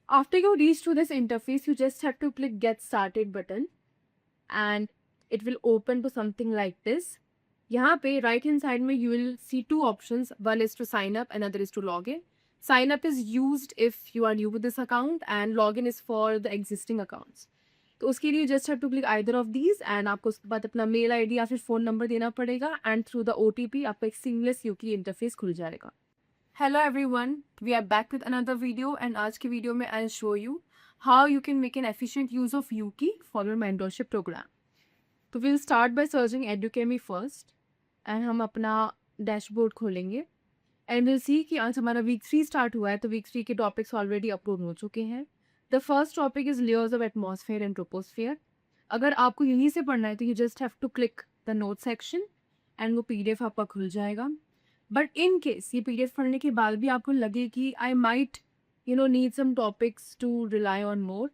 After you reach to this interface, you just have to click Get Started button and it will open to something like this. यहाँ पे right hand side में you will see two options. One is to sign up, another is to log in. Sign up is used if you are new with this account and login is for the existing accounts. तो उसके लिए just have to click either of these and आपको उसके बाद अपना mail ID या फिर phone number देना पड़ेगा and through the OTP आपको एक seamless UKI interface खुल जाएगा. Hello everyone, we are back with another video and आज के वीडियो में I'll show you how you can make an efficient use of UKI for your mentorship program. तो we'll start by searching Educami first and हम अपना dashboard खोलेंगे and will see कि आज हमारा वीक 3 स्टार्ट हुआ है तो वीक 3 के टॉपिक्स ऑलरेडी अपलोड हो चुके हैं. The first topic is layers of atmosphere and troposphere. अगर आपको यहीं से पढ़ना है तो you just have to click the note section and वो PDF आपका खुल जाएगा. बट इन केस ये PDF पढ़ने के बाद भी आपको लगे कि I might need some topics to rely on more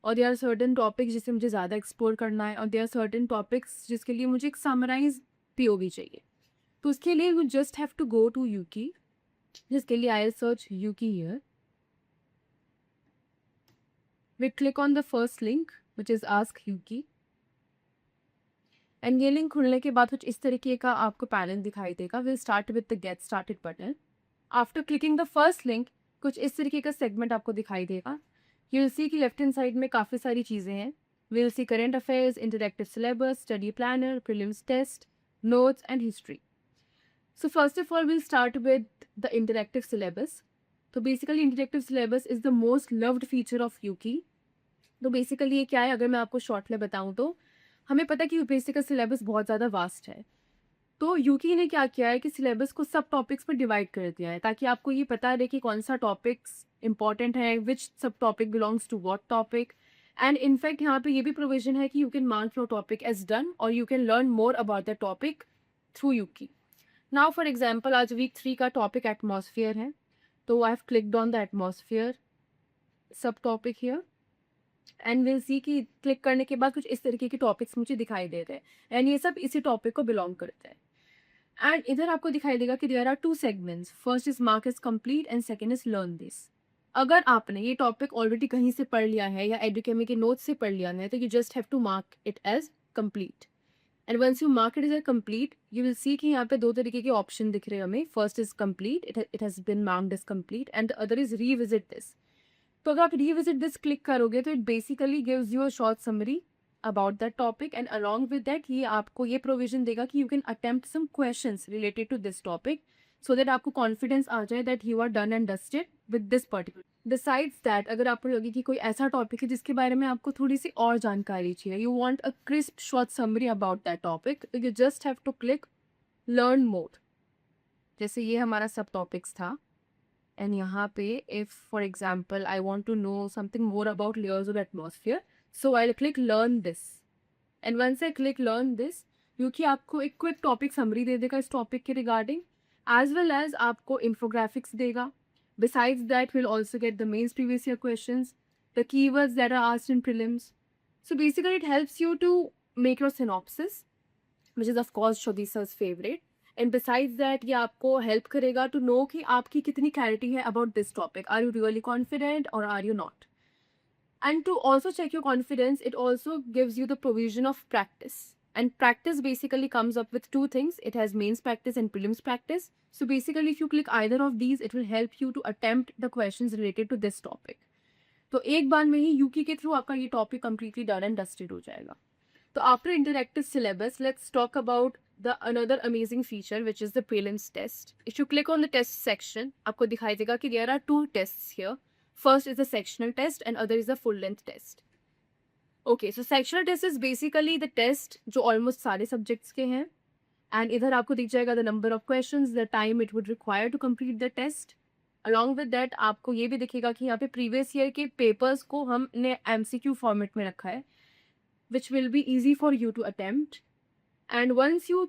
और देयर आर सर्टेन टॉपिक्स जिसे मुझे ज़्यादा एक्सप्लोर करना है और देयर आर सर्टेन टॉपिक्स जिसके लिए मुझे एक समराइज POV चाहिए. तो उसके लिए you just have to go to UKI, जिसके लिए I search UKI here. We click on the first link which is ask UKI and ये लिंक खुलने के बाद कुछ इस तरीके का आपको पैनल दिखाई देगा. Will start with the get started button. After clicking the first link कुछ इस तरीके का सेगमेंट आपको दिखाई देगा. यू विल सी कि लेफ्ट हैंड साइड में काफ़ी सारी चीज़ें हैं. Will see current affairs, interactive syllabus, study planner, prelims test, notes and history. So first of all, we'll start with the interactive syllabus. तो basically interactive syllabus is the most loved feature of UKI. तो basically ये क्या है, अगर मैं आपको short में बताऊँ तो हमें पता है कि UPSC का सिलेबस बहुत ज़्यादा वास्ट है. तो UKI ने क्या किया है कि सिलेबस को सब टॉपिक्स पर डिवाइड कर दिया है ताकि आपको ये पता रहे कि कौन सा टॉपिक्स इंपॉर्टेंट है, which sub topic belongs to what topic. And in fact यहाँ पे ये भी प्रोविजन है कि you can mark your topic as done और you can learn more about the topic through UKI. Now for example आज week 3 का टॉपिक एटमॉस्फेयर है तो I have clicked on the atmosphere sub topic here and will see कि click करने के बाद कुछ इस तरीके के टॉपिक्स मुझे दिखाई दे रहे हैं एंड ये सब इसी टॉपिक को बिलोंग करते हैं. एंड इधर आपको दिखाई देगा कि there are 2 segments. First is mark is complete and second is learn this. अगर आपने ये टॉपिक ऑलरेडी कहीं से पढ़ लिया है या एडुकेमी के नोट्स से पढ़ लिया है तो you just have to mark it as complete. And once you mark it as complete you will see कि यहाँ पे 2 तरीके के ऑप्शन दिख रहे हैं हमें. First is complete, it has been marked as complete and the other is revisit this. तो अगर आप रीविजिट दिस क्लिक करोगे तो it basically gives you a short summary about that topic and along with that ये आपको ये provision देगा कि you can attempt some questions related to this topic so that आपको कॉन्फिडेंस आ जाए that you are done and dusted with this particular. Besides that, अगर आपको लगे कि कोई ऐसा टॉपिक है जिसके बारे में आपको थोड़ी सी और जानकारी चाहिए, you want a crisp short summary about that topic, you just have to click learn more. जैसे ये हमारा सब टॉपिक्स था एंड यहाँ पे if for example I want to know something more about layers of atmosphere so I click learn this and once I click learn this क्योंकि आपको एक quick topic summary दे देगा इस टॉपिक के regarding as well as आपको infographics देगा. Besides that, we'll also get the mains previous year questions, the keywords that are asked in prelims. So basically, it helps you to make your synopsis, which is of course Shodi sir's favorite. And besides that, ये आपको help करेगा to know कि आपकी कितनी clarity है about this topic. Are you really confident or are you not? And to also check your confidence, it also gives you the provision of practice. And practice basically comes up with 2 things. It has mains practice and prelims practice. So basically, if you click either of these, it will help you to attempt the questions related to this topic. तो एक बार में ही UKI के through आपका ये topic completely done and dusted हो जाएगा. तो after interactive syllabus, let's talk about the another amazing feature which is the prelims test. If you click on the test section, आपको दिखाई देगा कि there are 2 tests here. First is the sectional test and other is the full length test. Okay so sectional test is basically the test जो almost सारे subjects के हैं and इधर आपको दिख जाएगा the number of questions, the time it would require to complete the test. Along with that आपको ये भी दिखेगा कि यहाँ पे प्रीवियस ईयर के पेपर्स को हमने MCQ फॉर्मेट में रखा है which will be easy for you to attempt. And once you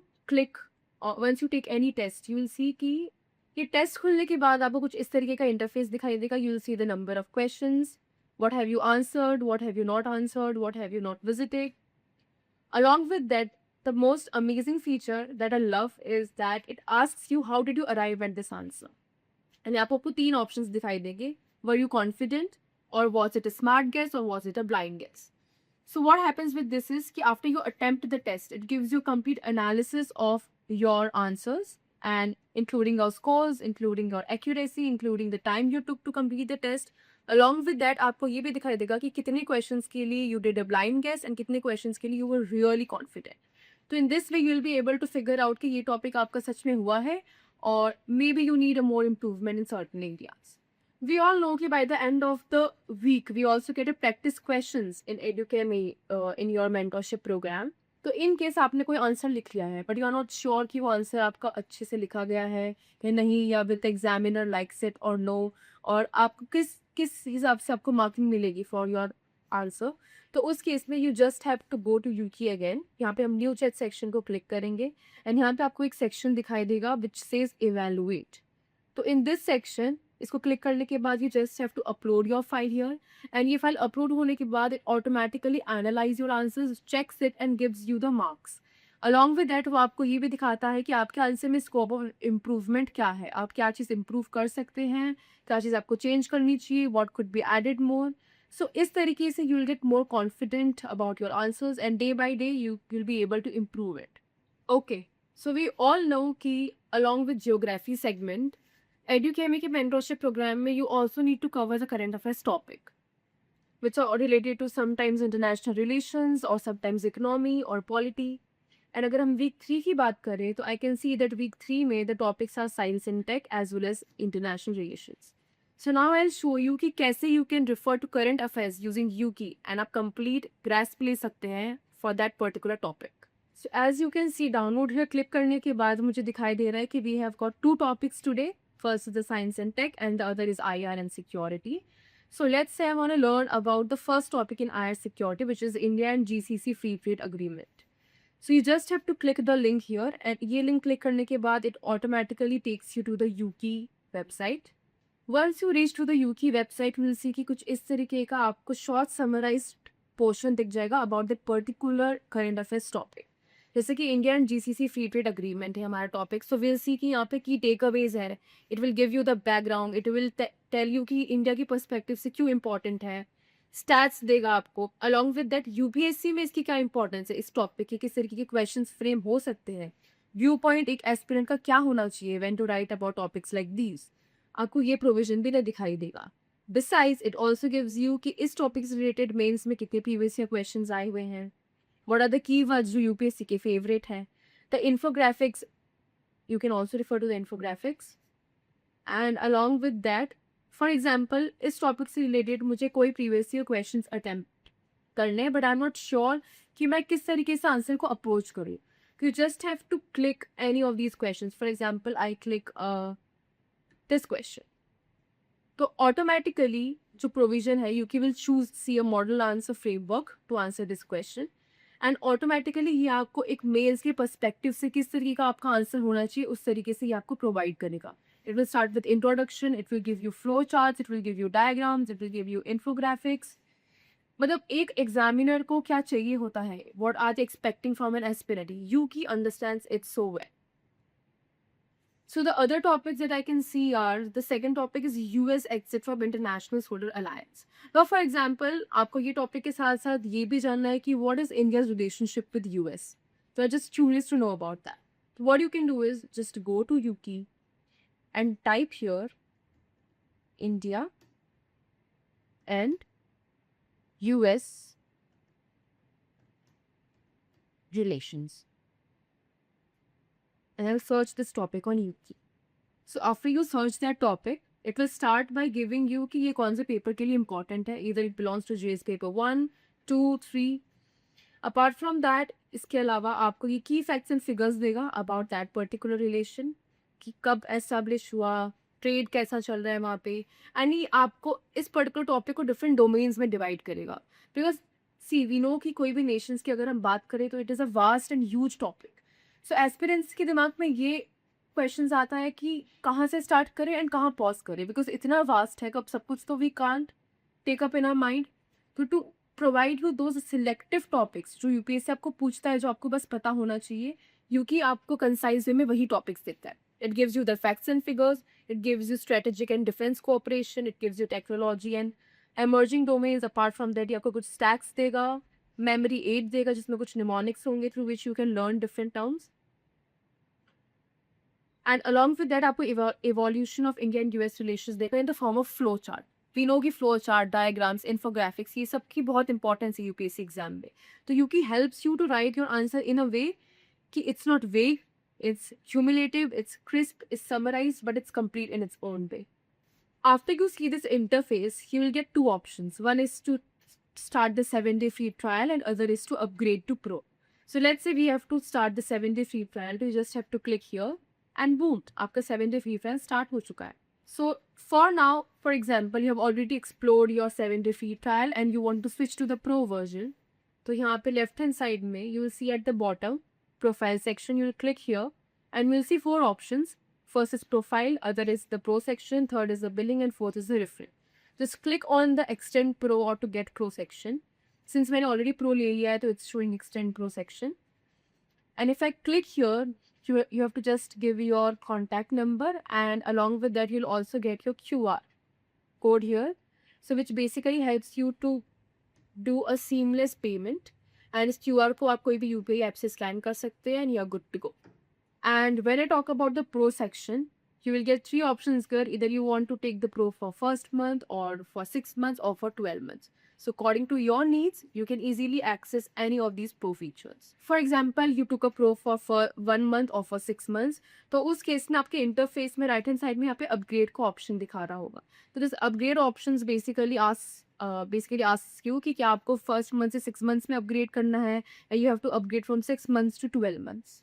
take any test you will see कि ये टेस्ट खुलने के बाद आपको कुछ इस तरीके का इंटरफेस दिखाई देगा. You will see the number of questions, what have you answered, what have you not answered, what have you not visited. Along with that, the most amazing feature that I love is that it asks you how did you arrive at this answer. And आपको 3 options दिखाई देंगे. Were you confident, or was it a smart guess or was it a blind guess. So what happens with this is कि after you attempt the test, it gives you complete analysis of your answers and including your scores, including your accuracy, including the time you took to complete the test. Along with that, आपको ये भी दिखाई देगा कि कितने questions के लिए you did a blind guess and कितने questions के लिए you were really confident. तो in this way you will be able to figure out कि ये topic आपका सच में हुआ है or maybe you need a more improvement in certain areas. We all know कि by the end of the week we also get a practice questions in Educame in your mentorship program. तो in case आपने कोई answer लिख लिया है but you are not sure कि वो answer आपका अच्छे से लिखा गया है कि नहीं, या विद एग्जामिनर लाइक्स इट और नो, और आपको किस किस हिसाब से आपको मार्किंग मिलेगी फॉर योर आंसर. तो उस केस में you just have to go to UKI again. यहाँ पे हम न्यू चैट सेक्शन को क्लिक करेंगे एंड यहाँ पे आपको एक सेक्शन दिखाई देगा विच सेज इवेलुएट. तो इन दिस सेक्शन इसको क्लिक करने के बाद you just have to upload your file here and ये फाइल अपलोड होने के बाद it automatically analyse your answers, checks it and gives you the marks. Along with that वो आपको ये भी दिखाता है कि आपके आंसर में स्कोप ऑफ इम्प्रूवमेंट क्या है, आप क्या चीज़ इम्प्रूव कर सकते हैं, क्या चीज़ आपको चेंज करनी चाहिए, what could be added more. So इस तरीके से you will get more confident about your answers and day by day you will be able to improve it. Okay, so we all know कि along with geography segment Educame के mentorship program में you also need to cover the current affairs topic, which are related to sometimes international relations or sometimes economy or polity. And अगर हम week 3 की बात करें तो I can see that week 3 में the topics are science and tech as well as international relations. So now I'll show you कि कैसे you can refer to current affairs using UKI and आप complete grasp ले सकते हैं for that particular topic. So as you can see download here click करने के बाद मुझे दिखाई दे रहा है कि we have got 2 topics today. First is the science and tech and the other is IR and security. So let's say I want to learn about the first topic in IR security, which is India and GCC free trade agreement. So you just have to click the link here and ये link click करने के बाद it automatically takes you to the UKI website. Once you reach to the UKI website, you will see कि कुछ इस तरीके का आपको short summarized portion दिख जाएगा about that particular current affairs topic. जैसे कि India and GCC free trade agreement है हमारा टॉपिक. सो विल सी कि यहाँ पे की टेक अवेज है. It will give you the background, it will tell you कि इंडिया की पर्सपेक्टिव से क्यों इंपॉर्टेंट है, स्टैट्स देगा आपको. अलॉन्ग विद दैट यूपीएससी में इसकी क्या इंपॉर्टेंस है, इस टॉपिक के किस तरीके के क्वेश्चन फ्रेम हो सकते हैं, व्यू पॉइंट एक एस्पिरेंट का क्या होना चाहिए when to write about topics like these, आपको ये प्रोविजन भी ना दिखाई देगा. Besides it also gives you कि इस टॉपिक से रिलेटेड मेन्स में कितने प्रीवियस ईयर क्वेश्चन आए हुए हैं, what are the keywords जो यूपीएससी के फेवरेट हैं. The infographics, you can also refer to the infographics. And along with that, for example, इस टॉपिक से रिलेटेड मुझे कोई प्रीवियस ईयर क्वेश्चंस अटेम्प्ट करने हैं but I am not sure कि मैं किस तरीके से आंसर को अप्रोच करूँ. You just have to click any of these questions. For example I click this question, तो ऑटोमेटिकली जो प्रोविजन है UKI will choose see a model answer framework to answer this question and automatically ये आपको एक mails के perspective से किस तरीके का आपका आंसर होना चाहिए उस तरीके से ये आपको प्रोवाइड करेगा. It will start with introduction, it will give you flow charts, it will give you diagrams, it will give you infographics. मतलब एक एग्जामिनर को क्या चाहिए होता है, what are they expecting from an aspirant, UKI understands it so well. So the other topics that I can see are, the second topic is US exit from International Solar Alliance. Now for example, आपको ये topic के साथ साथ ये भी जानना है कि what is India's relationship with US. So I'm just curious to know about that. So what you can do is just go to UKI and type here India and US relations. And I'll search this topic on UKI. So after you search that topic, it will start by giving you कि ये कौन से paper के लिए important है. Either it belongs to JS paper 1, 2, 3. Apart from that, इसके अलावा आपको ये key facts and figures देगा about that particular relation, कि कब establish हुआ, ट्रेड कैसा चल रहा है वहाँ पे, एंड ये आपको इस पर्टिकुलर टॉपिक को डिफरेंट डोमेन्स में डिवाइड करेगा. बिकॉज सी वी नो कि कोई भी नेशंस की अगर हम बात करें तो it is a vast and huge topic. So aspirants के दिमाग में ये क्वेश्चन आता है कि कहाँ से स्टार्ट करें एंड कहाँ पॉज करें, बिकॉज इतना वास्ट है कि अब सब कुछ तो we can't take up in our mind. तो to provide you those selective topics जो यूपीएससी आपको पूछता है, जो आपको बस पता होना चाहिए, क्योंकि आपको कंसाइज वे में वही टॉपिक्स देता है. It gives you the facts and figures, it gives you strategic and defense cooperation, it gives you technology and emerging domains, apart from that ये आपको कुछ stacks देगा, memory aid देगा जिसमें कुछ mnemonics होंगे through which you can learn different terms. And along with that आपको evolution of India and US relations देगा in the form of flow chart. We know कि flow chart, diagrams, infographics ये सब की बहुत importance है UPSC exam में. तो UP helps you to write your answer in a way कि it's not vague, it's cumulative, it's crisp, it's summarized, but it's complete in its own way. After you see this interface, you will get two options. One is to start the 7-day free trial and other is to upgrade to Pro. So let's say we have to start the 7-day free trial. So you just have to click here and boom, आपका 7-day free trial start हो चुका है. So for now, for example, you have already explored your 7-day free trial and you want to switch to the Pro version. तो यहाँ पे left hand side में you will see at the bottom profile section, you will click here and you will see 4 options. First is profile, other is the Pro section, third is the billing and fourth is the referral. Just click on the extend Pro or to get Pro section. Since मैंने already Pro ले लिया है तो it's showing extend Pro section. And if I click here, you have to just give your contact number and along with that you'll also get your QR code here. So which basically helps you to do a seamless payment. And इस QR को आप कोई भी UPI app से scan कर सकते हैं and you're good to go. And when I talk about the Pro section, you will get 3 options here. Either you want to take the Pro for first month or for 6 months or for 12 months. So according to your needs, you can easily access any of these Pro features. For example, you took a Pro for 1 month or for 6 months. तो उस case में आपके interface में right hand side में यहाँ पे upgrade का option दिखा रहा होगा. तो this upgrade options basically ask you कि क्या आपको फर्स्ट मंथ से 6 मंथ्स में अपग्रेड करना है या you have to upgrade from 6 months to 12 months.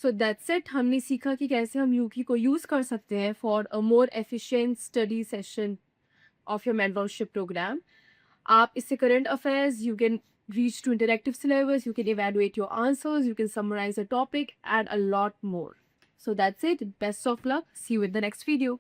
So that's it. हमने सीखा कि कैसे हम यूकी को यूज़ कर सकते हैं for a more efficient study session of your mentorship programme. आप इससे current affairs, you can reach to interactive syllabus, you can evaluate your answers, you can summarize a topic and a lot more. So that's it. Best of luck. See you in the next video.